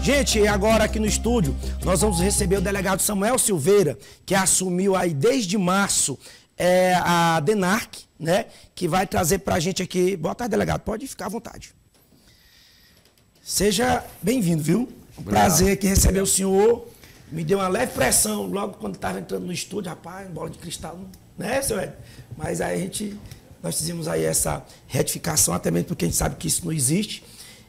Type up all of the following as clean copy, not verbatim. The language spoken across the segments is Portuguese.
Gente, agora aqui no estúdio, nós vamos receber o delegado Samuel Silveira, que assumiu aí desde março a DENARC, né? Que vai trazer pra gente aqui... Boa tarde, delegado. Pode ficar à vontade. Seja bem-vindo, viu? Um prazer aqui receber o senhor. Me deu uma leve pressão logo quando estava entrando no estúdio. Rapaz, bola de cristal, né, seu Ed? Mas aí nós fizemos aí essa retificação, até mesmo porque a gente sabe que isso não existe.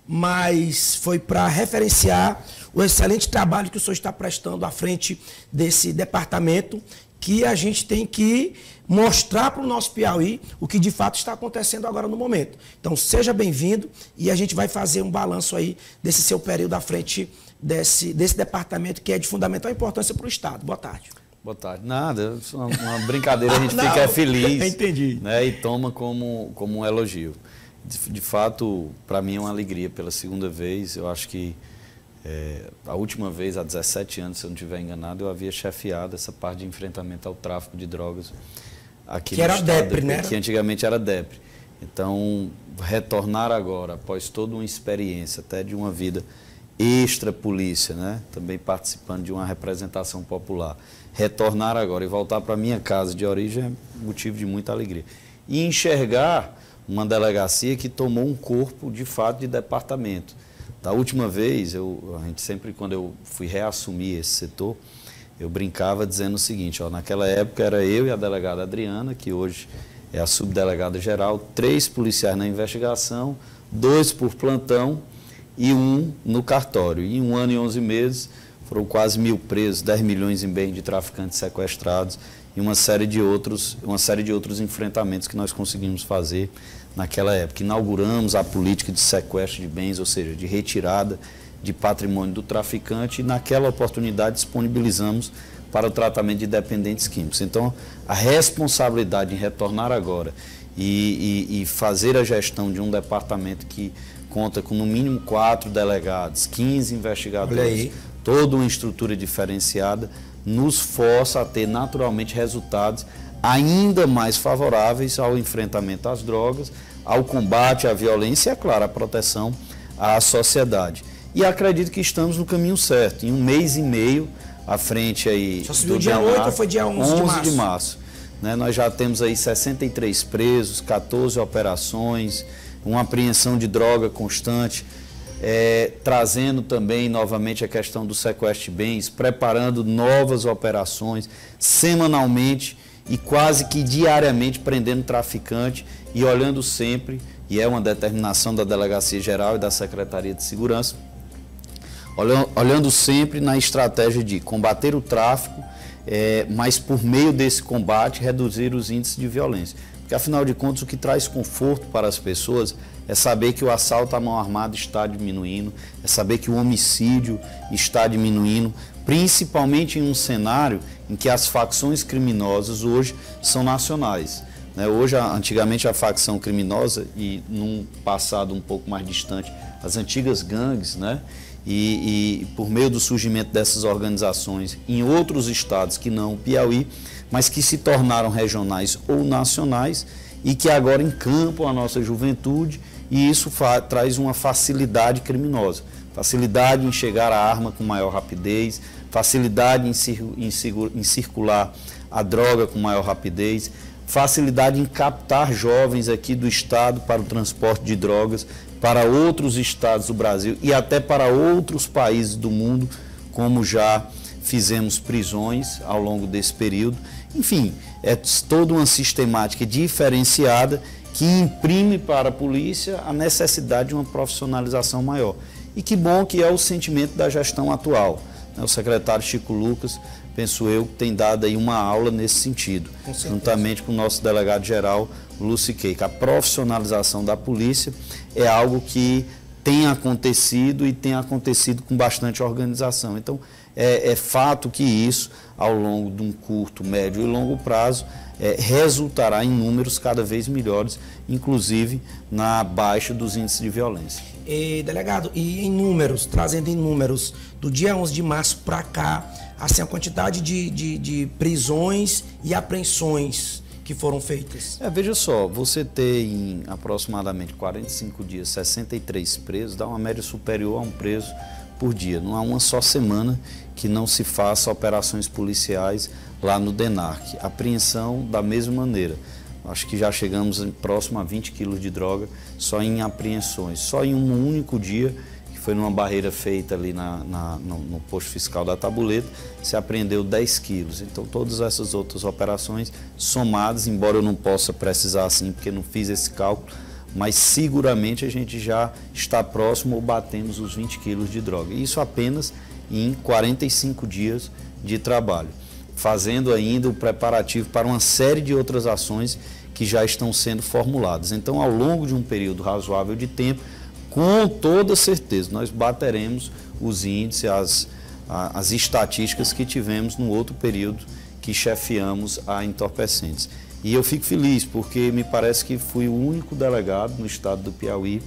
Mas foi para referenciar o excelente trabalho que o senhor está prestando à frente desse departamento, que a gente tem que mostrar para o nosso Piauí o que de fato está acontecendo agora no momento. Então, seja bem-vindo e a gente vai fazer um balanço aí desse seu período à frente desse departamento que é de fundamental importância para o Estado. Boa tarde. Boa tarde. Nada, uma brincadeira, a gente fica feliz. Entendi. Né, e toma como um elogio. De fato, para mim é uma alegria pela segunda vez. Eu acho que a última vez, há 17 anos, se eu não estiver enganado, eu havia chefiado essa parte de enfrentamento ao tráfico de drogas aqui no estado. Que era DEPRE, né? Que antigamente era DEPRE. Então, retornar agora, após toda uma experiência, até de uma vida extra-polícia, né? Também participando de uma representação popular, retornar agora e voltar para a minha casa de origem é motivo de muita alegria. E enxergar uma delegacia que tomou um corpo, de fato, de departamento. Da última vez, a gente sempre, quando eu fui reassumir esse setor, eu brincava dizendo o seguinte, ó, naquela época era eu e a delegada Adriana, que hoje é a subdelegada geral, 3 policiais na investigação, 2 por plantão e 1 no cartório. E em 1 ano e 11 meses foram quase 1.000 presos, 10 milhões em bens de traficantes sequestrados e uma série de outros enfrentamentos que nós conseguimos fazer naquela época. Inauguramos a política de sequestro de bens, ou seja, de retirada de patrimônio do traficante, e naquela oportunidade disponibilizamos para o tratamento de dependentes químicos. Então, a responsabilidade em retornar agora e fazer a gestão de um departamento que conta com no mínimo 4 delegados, 15 investigadores, toda uma estrutura diferenciada, nos força a ter naturalmente resultados ainda mais favoráveis ao enfrentamento às drogas, ao combate à violência e, é claro, à proteção à sociedade. E acredito que estamos no caminho certo. Em 1 mês e meio à frente aí... Só subiu dia 8 ou foi dia 11 de março? 11 de março. Né? Nós já temos aí 63 presos, 14 operações, uma apreensão de droga constante, trazendo também novamente a questão do sequestro de bens, preparando novas operações semanalmente e quase que diariamente prendendo traficante e olhando sempre, e é uma determinação da Delegacia Geral e da Secretaria de Segurança, olhando sempre na estratégia de combater o tráfico, mas por meio desse combate reduzir os índices de violência. Porque, afinal de contas, o que traz conforto para as pessoas é saber que o assalto à mão armada está diminuindo, é saber que o homicídio está diminuindo, principalmente em um cenário em que as facções criminosas hoje são nacionais. Hoje, antigamente, a facção criminosa, e num passado um pouco mais distante, as antigas gangues, né? E por meio do surgimento dessas organizações em outros estados que não o Piauí, mas que se tornaram regionais ou nacionais e que agora encampam a nossa juventude, e isso traz uma facilidade criminosa. Facilidade em chegar à arma com maior rapidez, facilidade em circular a droga com maior rapidez, facilidade em captar jovens aqui do estado para o transporte de drogas para outros estados do Brasil e até para outros países do mundo, como já fizemos prisões ao longo desse período. Enfim, é toda uma sistemática diferenciada que imprime para a polícia a necessidade de uma profissionalização maior. E que bom que é o sentimento da gestão atual. O secretário Chico Lucas, penso eu, tem dado aí uma aula nesse sentido, juntamente com o nosso delegado-geral, Lúcio Keika. A profissionalização da polícia é algo que tem acontecido e tem acontecido com bastante organização. Então, é fato que isso, ao longo de um curto, médio e longo prazo, resultará em números cada vez melhores, inclusive na baixa dos índices de violência. Delegado, e em números, trazendo em números, do dia 11 de março para cá, assim, a quantidade de prisões e apreensões que foram feitas? Veja só, você ter em aproximadamente 45 dias 63 presos, dá uma média superior a um preso por dia. Não há uma só semana que não se faça operações policiais lá no DENARC. Apreensão da mesma maneira. Acho que já chegamos próximo a 20 quilos de droga só em apreensões. Só em um único dia, que foi numa barreira feita ali no posto fiscal da Tabuleta, se apreendeu 10 quilos. Então todas essas outras operações somadas, embora eu não possa precisar assim, porque não fiz esse cálculo, mas seguramente a gente já está próximo ou batemos os 20 quilos de droga. Isso apenas em 45 dias de trabalho, fazendo ainda o preparativo para uma série de outras ações que já estão sendo formuladas. Então, ao longo de um período razoável de tempo, com toda certeza, nós bateremos os índices, as estatísticas que tivemos no outro período que chefiamos a entorpecentes. E eu fico feliz, porque me parece que fui o único delegado no estado do Piauí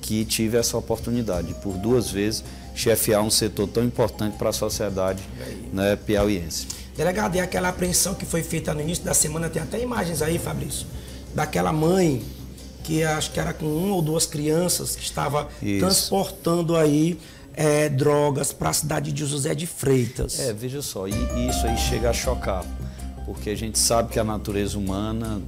que tive essa oportunidade de, por 2 vezes, chefiar um setor tão importante para a sociedade, né, piauiense. Delegado, e aquela apreensão que foi feita no início da semana, tem até imagens aí, Fabrício, daquela mãe que acho que era com 1 ou 2 crianças que estava transportando aí drogas para a cidade de José de Freitas. Veja só, e isso aí chega a chocar, porque a gente sabe que a natureza humana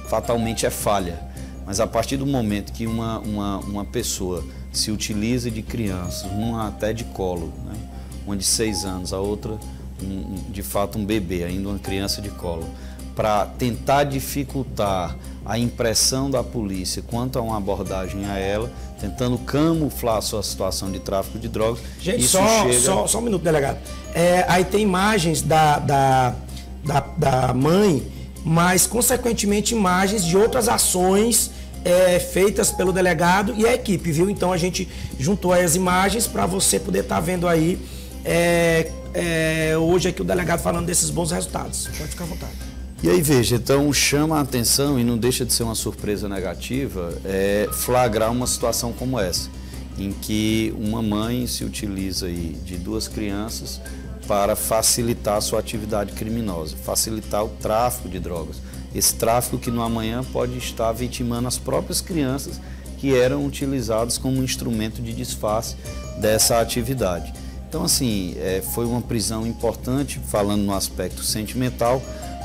fatalmente é falha, mas a partir do momento que uma pessoa se utiliza de crianças, uma até de colo, né? Uma de 6 anos, a outra de fato um bebê, ainda uma criança de colo, para tentar dificultar a impressão da polícia quanto a uma abordagem a ela, tentando camuflar a sua situação de tráfico de drogas. Gente, só um minuto, delegado. Aí tem imagens da mãe, mas consequentemente imagens de outras ações feitas pelo delegado e a equipe, viu? Então a gente juntou as imagens para você poder estar vendo aí hoje aqui o delegado falando desses bons resultados. Pode ficar à vontade. E aí, veja, então chama a atenção e não deixa de ser uma surpresa negativa flagrar uma situação como essa, em que uma mãe se utiliza aí de 2 crianças para facilitar a sua atividade criminosa, facilitar o tráfico de drogas. Esse tráfico que no amanhã pode estar vitimando as próprias crianças que eram utilizadas como instrumento de disfarce dessa atividade. Então, assim, foi uma prisão importante, falando no aspecto sentimental,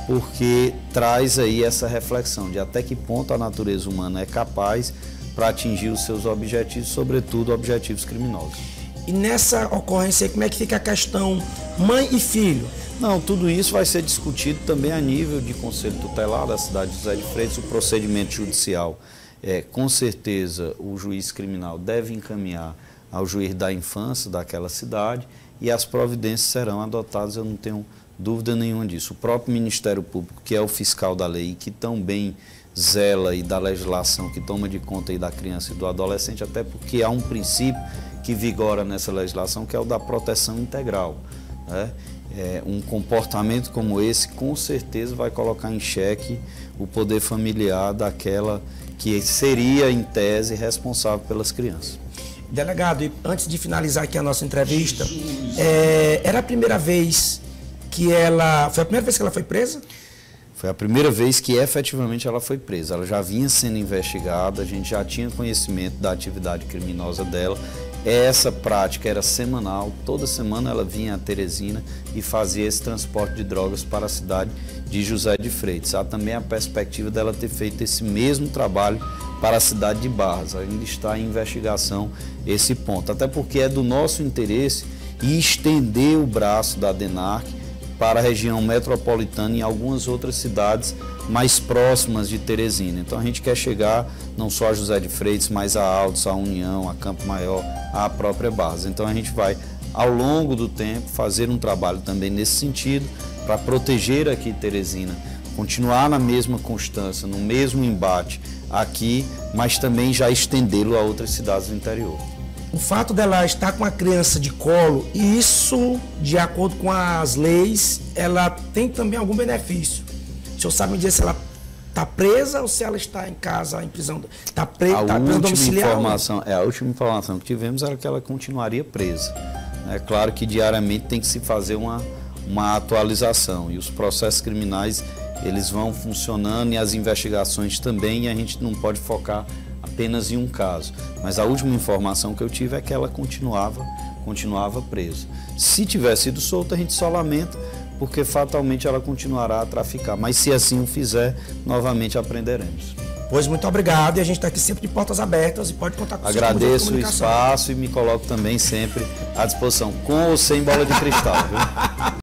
porque traz aí essa reflexão de até que ponto a natureza humana é capaz para atingir os seus objetivos, sobretudo objetivos criminosos. E nessa ocorrência, como é que fica a questão mãe e filho? Não, tudo isso vai ser discutido também a nível de Conselho Tutelar da cidade de José de Freitas, o procedimento judicial. Com certeza, o juiz criminal deve encaminhar ao juiz da infância daquela cidade e as providências serão adotadas, eu não tenho dúvida nenhuma disso. O próprio Ministério Público, que é o fiscal da lei e que tão bem zela e da legislação que toma de conta aí da criança e do adolescente, até porque há um princípio que vigora nessa legislação, que é o da proteção integral, né? Um comportamento como esse, com certeza, vai colocar em xeque o poder familiar daquela que seria, em tese, responsável pelas crianças. Delegado, antes de finalizar aqui a nossa entrevista, era a primeira vez que ela... Foi a primeira vez que ela foi presa? Foi a primeira vez que efetivamente ela foi presa. Ela já vinha sendo investigada, a gente já tinha conhecimento da atividade criminosa dela. Essa prática era semanal, toda semana ela vinha a Teresina e fazia esse transporte de drogas para a cidade de José de Freitas. Há também a perspectiva dela ter feito esse mesmo trabalho para a cidade de Barras. Ainda está em investigação esse ponto, até porque é do nosso interesse estender o braço da DENARC para a região metropolitana e algumas outras cidades mais próximas de Teresina. Então a gente quer chegar não só a José de Freitas, mas a Altos, a União, a Campo Maior, a própria Barras. Então a gente vai, ao longo do tempo, fazer um trabalho também nesse sentido, para proteger aqui Teresina, continuar na mesma constância, no mesmo embate aqui, mas também já estendê-lo a outras cidades do interior. O fato dela estar com a criança de colo, isso, de acordo com as leis, ela tem também algum benefício. O senhor sabe me dizer se ela está presa ou se ela está em casa, em prisão? Está presa, está prisão domiciliar? A última informação que tivemos era que ela continuaria presa. É claro que diariamente tem que se fazer uma atualização e os processos criminais eles vão funcionando e as investigações também, e a gente não pode focar apenas em um caso. Mas a última informação que eu tive é que ela continuava presa. Se tiver sido solta, a gente só lamenta, porque fatalmente ela continuará a traficar. Mas se assim o fizer, novamente aprenderemos. Pois muito obrigado, e a gente está aqui sempre de portas abertas e pode contar com você. Agradeço o espaço e me coloco também sempre à disposição, com ou sem bola de cristal, viu?